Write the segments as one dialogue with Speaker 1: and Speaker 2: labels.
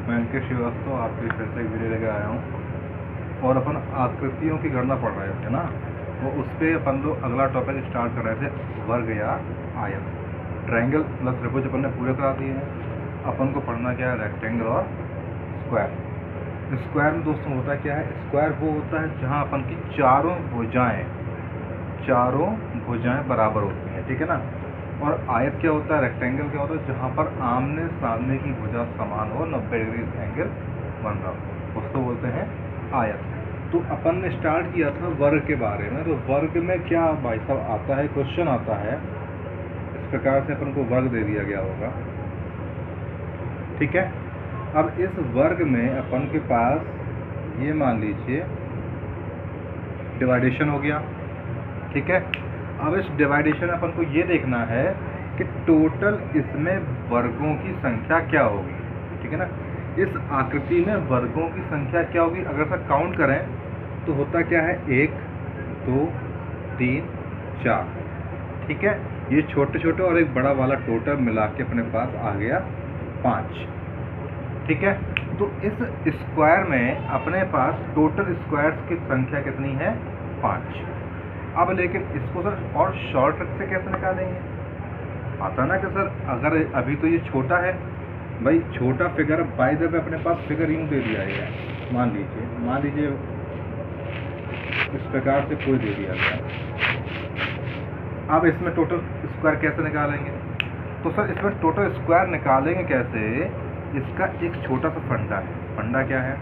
Speaker 1: मैं अंकित श्रीवास्तव आपके फिर से एक वीडियो लेकर आया हूँ और अपन आकृतियों की गणना पढ़ रहे थे ना, वो उस पर अपन लोग अगला टॉपिक स्टार्ट कर रहे थे, वर्ग या आयत। ट्रायंगल मतलब त्रिभुज अपन ने पूरे करा दिए हैं। अपन को पढ़ना क्या है, रेक्टेंगल और स्क्वायर। स्क्वायर में दोस्तों होता क्या है, स्क्वायर वो होता है जहाँ अपन की चारों भुजाएं बराबर होती हैं, ठीक है ना। और आयत क्या होता है, रेक्टेंगल क्या होता है, जहाँ पर आमने सामने की भुजा समान हो, 90 डिग्री एंगल बन रहा हो, उसको बोलते हैं आयत। तो अपन ने स्टार्ट किया था वर्ग के बारे में। तो वर्ग में क्या भाई साहब आता है, क्वेश्चन आता है इस प्रकार से, अपन को वर्ग दे दिया गया होगा, ठीक है। अब इस वर्ग में अपन के पास ये मान लीजिए डिवाइडेशन हो गया, ठीक है। अब इस डिवाइडेशन अपन को ये देखना है कि टोटल इसमें वर्गों की संख्या क्या होगी, ठीक है ना। इस आकृति में वर्गों की संख्या क्या होगी, अगर सब काउंट करें तो होता क्या है, 1 2 3 4, ठीक है। ये छोटे छोटे और एक बड़ा वाला टोटल मिला के अपने पास आ गया 5, ठीक है। तो इस स्क्वायर में अपने पास टोटल स्क्वायर्स की संख्या कितनी है, 5। अब लेकिन इसको सर और शॉर्ट ट्रिक से कैसे निकालेंगे, आता ना कि सर अगर अभी तो ये छोटा है भाई, छोटा फिगर बाय द वे अपने पास फिगर यूँ दे दिया है, मान लीजिए इस प्रकार से कोई दे दिया गया। अब इसमें टोटल स्क्वायर कैसे निकालेंगे, तो सर इसमें टोटल स्क्वायर निकालेंगे कैसे, इसका एक छोटा सा फंडा है। फंडा क्या है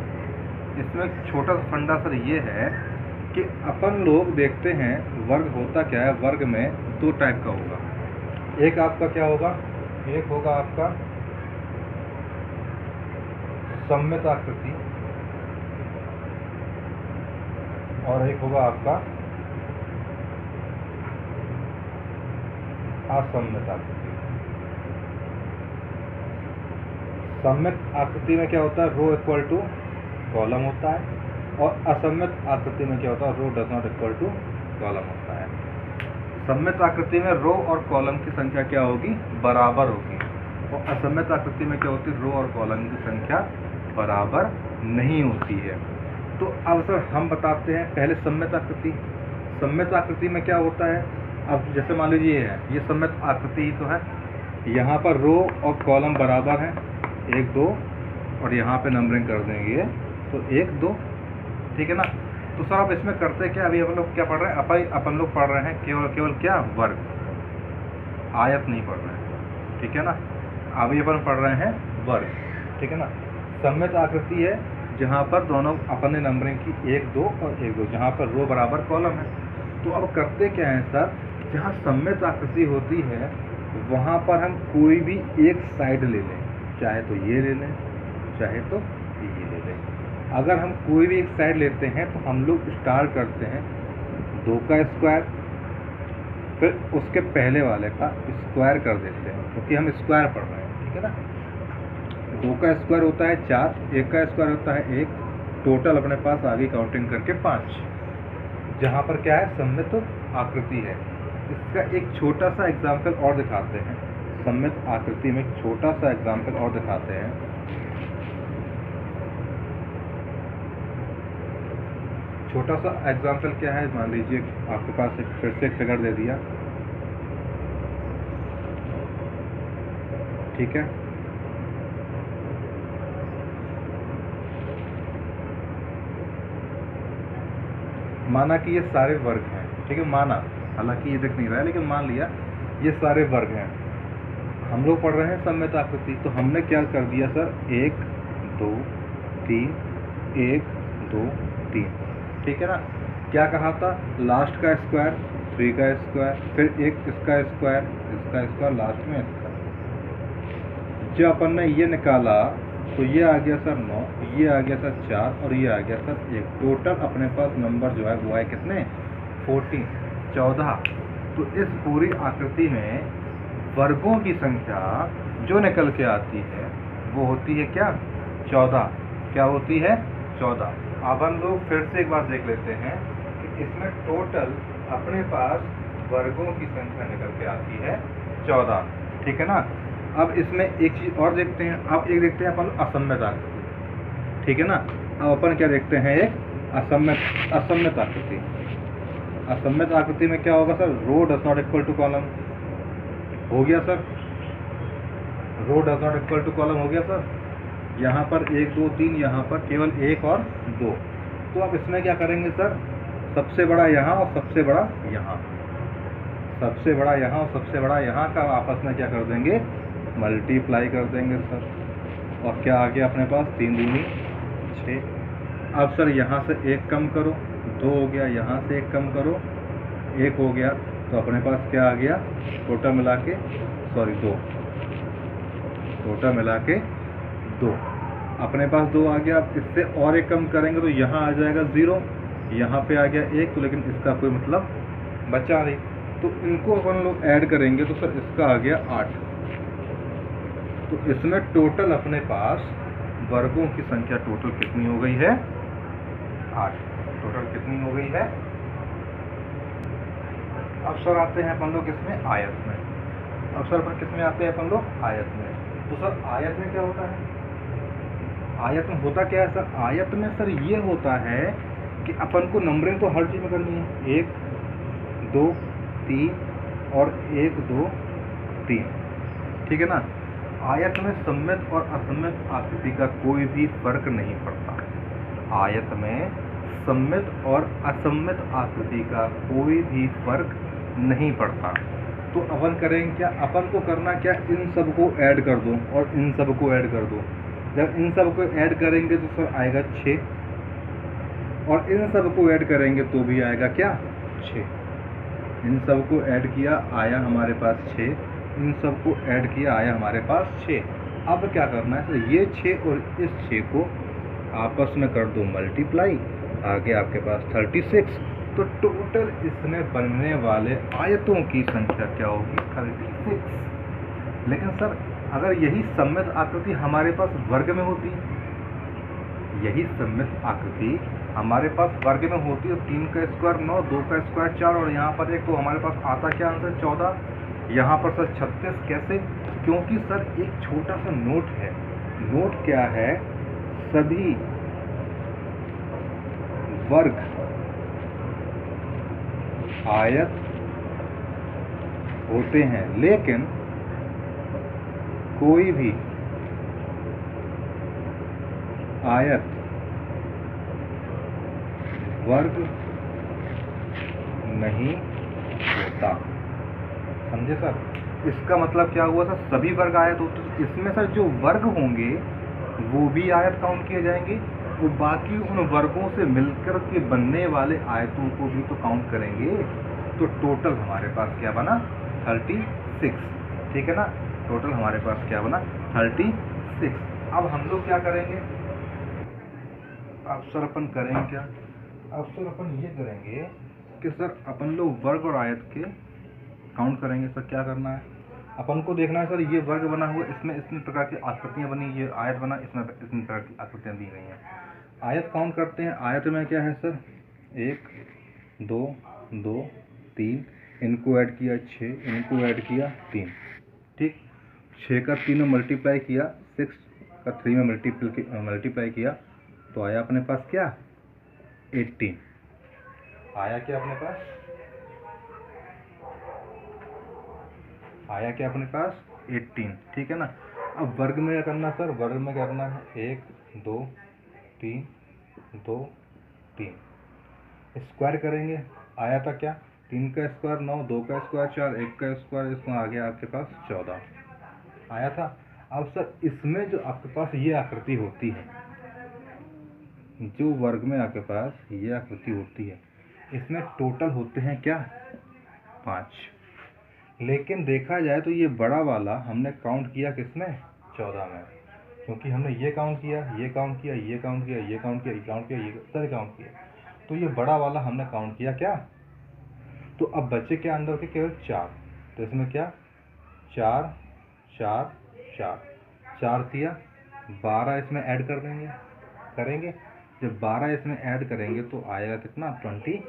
Speaker 1: इसमें, छोटा सा फंडा सर ये है कि अपन लोग देखते हैं वर्ग होता क्या है, वर्ग में 2 टाइप का होगा। एक आपका क्या होगा, एक होगा आपका सममित आकृति और एक होगा आपका असममित आकृति। सममित आकृति में क्या होता है, रो इक्वल टू कॉलम होता है, और असममित आकृति में क्या होता है, row does not equal to column होता है। सममित आकृति में रो और कॉलम की संख्या क्या होगी, बराबर होगी, और असममित आकृति में क्या होती है, रो और कॉलम की संख्या बराबर नहीं होती है। तो अब सर हम बताते हैं पहले सममित आकृति। सममित आकृति में क्या होता है, अब जैसे मान लीजिए ये सममित आकृति ही तो है, यहाँ पर रो और कॉलम बराबर हैं, 1 2, और यहाँ पे नंबरिंग कर देंगे तो 1 2, ठीक है ना। तो सर अब इसमें करते क्या, अभी अपन लोग क्या पढ़ रहे हैं, अपन लोग पढ़ रहे हैं केवल क्या, वर्ग, आयत नहीं पढ़ रहे हैं, ठीक है ना। अभी अपन पढ़ रहे हैं वर्ग, ठीक है ना। सममित आकृति है जहाँ पर दोनों अपन ने नंबरिंग की 1 2 और 1 2, जहाँ पर रो बराबर कॉलम है। तो अब करते क्या है सर, जहाँ सममित आकृति होती है वहाँ पर हम कोई भी एक साइड ले लें, चाहे तो ये ले लें, चाहे तो ये ले लें। अगर हम कोई भी एक साइड लेते हैं तो हम लोग स्टार्ट करते हैं 2 का स्क्वायर, फिर उसके पहले वाले का स्क्वायर कर देते हैं, क्योंकि हम स्क्वायर पढ़ रहे हैं, ठीक है ना। 2 का स्क्वायर होता है 4, 1 का स्क्वायर होता है 1, टोटल अपने पास आगे काउंटिंग करके 5, जहाँ पर क्या है, सममित आकृति है। इसका एक छोटा सा एग्जाम्पल और दिखाते हैं, सममित आकृति में एक छोटा सा एग्जाम्पल और दिखाते हैं। छोटा सा एग्जाम्पल क्या है, मान लीजिए आपके पास एक फिर से एक फिगर दे दिया, ठीक है। माना कि ये सारे वर्ग हैं, ठीक है, माना, हालांकि ये दिख नहीं रहा है लेकिन मान लिया ये सारे वर्ग हैं। हम लोग पढ़ रहे हैं सममित आकृति, तो हमने क्या कर दिया सर, 1 2 3 1 2 3, ठीक है ना। क्या कहा था, लास्ट का स्क्वायर, 3 का स्क्वायर, फिर एक इसका स्क्वायर, लास्ट में इसका। जब अपन ने ये निकाला तो ये आ गया सर 9, ये आ गया सर 4, और ये आ गया सर 1। टोटल अपने पास नंबर जो है वो है कितने, 14। तो इस पूरी आकृति में वर्गों की संख्या जो निकल के आती है वो होती है क्या, 14। क्या होती है, 14। अब हम लोग फिर से एक बार देख लेते हैं कि इसमें टोटल अपने पास वर्गों की संख्या निकल के आती है 14, ठीक है ना। अब इसमें एक चीज़ और देखते हैं, अब एक देखते हैं अपन असममित आकृति। ठीक है ना। अब अपन क्या देखते हैं, एक असम्मित आकृति। असम्मित आकृति में क्या होगा sir, row does not equal to column. हो गया sir, row does not equal to column हो गया सर। यहाँ पर 1 2 3, यहाँ पर केवल 1 और 2। तो अब इसमें क्या करेंगे सर, सबसे बड़ा यहाँ और सबसे बड़ा यहाँ, सबसे बड़ा यहाँ और सबसे बड़ा यहाँ का आपस में क्या कर देंगे, मल्टीप्लाई कर देंगे सर। और क्या आ गया अपने पास, 3 दूनी 6। अब सर यहाँ से 1 कम करो, 2 हो गया, यहाँ से 1 कम करो, 1 हो गया। तो अपने पास क्या आ गया, टोटल मिला के 2, टोटल मिला के 2, अपने पास 2 आ गया। अब इससे और 1 कम करेंगे तो यहाँ आ जाएगा 0, यहाँ पे आ गया 1, तो लेकिन इसका कोई मतलब बचा नहीं। तो इनको अपन लोग ऐड करेंगे तो सर इसका आ गया 8। तो इसमें टोटल अपने पास वर्गों की संख्या टोटल कितनी हो गई है, 8। टोटल कितनी हो गई है। अब सर आते हैं अपन लोग इसमें आयत में। अब सर अपन किसमें आते हैं अपन लोग, आयत में। तो सर आयत में क्या होता है, आयत में होता क्या है सर, आयत में सर ये होता है कि अपन को नंबरिंग तो हर चीज़ में करनी है, 1 2 3 और 1 2 3, ठीक है ना। आयत में सममित और असममित आकृति का कोई भी फर्क नहीं पड़ता। आयत में सममित और असममित आकृति का कोई भी फर्क नहीं पड़ता। तो अपन करेंगे क्या, अपन को करना क्या, इन सब को ऐड कर दो और इन सब को ऐड कर दो। जब इन सब को ऐड करेंगे तो सर आएगा 6, और इन सब को ऐड करेंगे तो भी आएगा क्या, 6। इन सब को ऐड किया आया हमारे पास 6, इन सब को ऐड किया आया हमारे पास 6। अब क्या करना है, तो ये 6 और इस 6 को आपस में कर दो मल्टीप्लाई, आगे आपके पास 36। तो टोटल इसमें बनने वाले आयतों की संख्या क्या होगी, 36। लेकिन सर अगर यही सममित आकृति हमारे पास वर्ग में होती, यही सममित आकृति हमारे पास वर्ग में होती, तो 3 का स्क्वायर 9, 2 का स्क्वायर 4 और यहाँ पर 1, तो हमारे पास आता क्या आंसर, 14। यहाँ पर सर 36 कैसे, क्योंकि सर एक छोटा सा नोट है। नोट क्या है, सभी वर्ग आयत होते हैं, लेकिन कोई भी आयत वर्ग नहीं होता। समझे सर, इसका मतलब क्या हुआ सर, सभी वर्ग आयत होते हैं। इसमें सर जो वर्ग होंगे वो भी आयत काउंट किए जाएंगे, और बाकी उन वर्गों से मिलकर के बनने वाले आयतों को भी तो काउंट करेंगे। तो टोटल हमारे पास क्या बना, 36, ठीक है ना। टोटल हमारे पास क्या बना, 36। अब हम लोग क्या करेंगे, अब सर अपन करेंगे क्या, अब सर अपन ये करेंगे कि सर अपन लोग वर्ग और आयत के काउंट करेंगे। सर क्या करना है, अपन को देखना है सर ये वर्ग बना हुआ, इसमें इतनी प्रकार की आकृतियाँ बनी, ये आयत बना, इसमें इतनी प्रकार की आकृतियाँ दी गई हैं। आयत काउंट करते हैं। आयत में क्या है सर, 1 2 2 3, इनको ऐड किया 6, इनको ऐड किया 3, ठीक। 6 का 3 में मल्टीप्लाई किया, 6 का 3 में मल्टीप्लाई किया, तो आया अपने पास क्या, 18। आया क्या अपने पास, आया क्या अपने पास, 18, ठीक है ना। अब वर्ग में क्या करना सर, वर्ग में क्या करना है, 1 2 3 2 3, स्क्वायर करेंगे। आया था क्या, 3 का स्क्वायर 9, 2 का स्क्वायर 4, 1 का स्क्वायर, इसमें आ गया आपके पास 14 आया था। अब सर इसमें जो आपके पास ये आकृति होती है, जो वर्ग में आपके पास ये आकृति होती है, इसमें टोटल होते हैं क्या, 5। लेकिन देखा जाए तो ये बड़ा वाला हमने काउंट किया किसमें, 14 में, क्योंकि हमने ये काउंट किया, ये काउंट किया, ये काउंट किया, ये काउंट किया, ये काउंट किया, ये सारे काउंट किया, तो ये बड़ा वाला हमने काउंट किया क्या। तो अब बच्चे के अंदर के केवल 4, तो इसमें क्या, 4 4 4 4 किया, 12 इसमें ऐड कर देंगे, करेंगे। जब 12 इसमें ऐड करेंगे तो आएगा कितना, 26,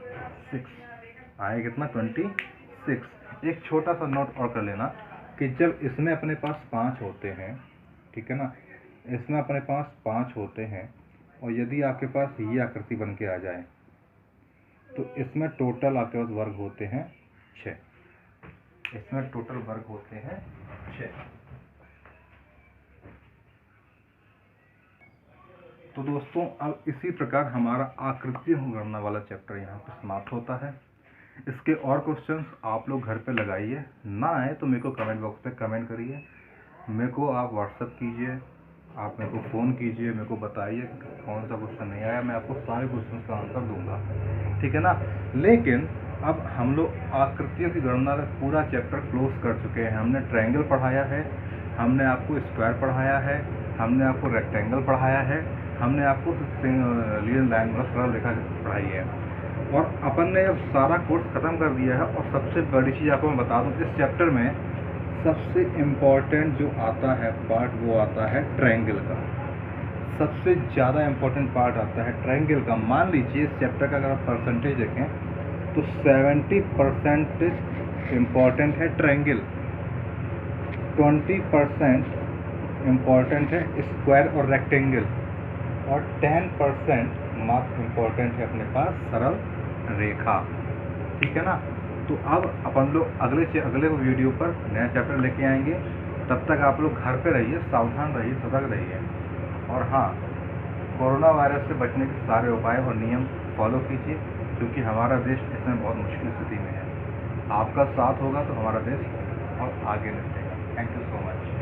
Speaker 1: आएगा कितना, 26। एक छोटा सा नोट और कर लेना कि जब इसमें अपने पास 5 होते हैं, ठीक है ना, इसमें अपने पास 5 होते हैं, और यदि आपके पास ये आकृति बन के आ जाए तो इसमें टोटल आपके पास वर्ग होते हैं 6। इसमें टोटल वर्ग होते हैं 6। तो दोस्तों अब इसी प्रकार हमारा आकृतियों की गणना वाला चैप्टर यहाँ पर समाप्त होता है। इसके और क्वेश्चंस आप लोग घर पे लगाइए, ना आए तो मेरे को कमेंट बॉक्स पे कमेंट करिए, मेरे को आप व्हाट्सअप कीजिए, आप मेरे को फ़ोन कीजिए, मेरे को बताइए कौन सा क्वेश्चन नहीं आया, मैं आपको सारे क्वेश्चन का आंसर दूंगा, ठीक है ना। लेकिन अब हम लोग आकृतियों की गणना का पूरा चैप्टर क्लोज कर चुके हैं। हमने ट्रायंगल पढ़ाया है, हमने आपको स्क्वायर पढ़ाया है, हमने आपको रेक्टेंगल पढ़ाया है, हमने आपको लीनियर लाइन मतलब सरल रेखा पढ़ाई है, और अपन ने अब सारा कोर्स ख़त्म कर दिया है। और सबसे बड़ी चीज़ आपको मैं बता दूं, इस चैप्टर में सबसे इम्पॉर्टेंट जो आता है पार्ट वो आता है ट्रायंगल का। सबसे ज़्यादा इम्पॉर्टेंट पार्ट आता है ट्रायंगल का। मान लीजिए इस चैप्टर का अगर आप परसेंटेज देखें तो 70% इम्पॉर्टेंट है ट्रायंगल, 20% इम्पॉर्टेंट है स्क्वायर और रेक्टेंगल, और 10% मात्र इम्पॉर्टेंट है अपने पास सरल रेखा, ठीक है ना। तो अब अपन लोग अगले वीडियो पर नया चैप्टर लेके आएंगे। तब तक आप लोग घर पे रहिए, सावधान रहिए, सतर्क रहिए, और हाँ, कोरोना वायरस से बचने के सारे उपाय और नियम फॉलो कीजिए, क्योंकि हमारा देश इसमें बहुत मुश्किल स्थिति में है। आपका साथ होगा तो हमारा देश और आगे निकलेगा। Thank you so much.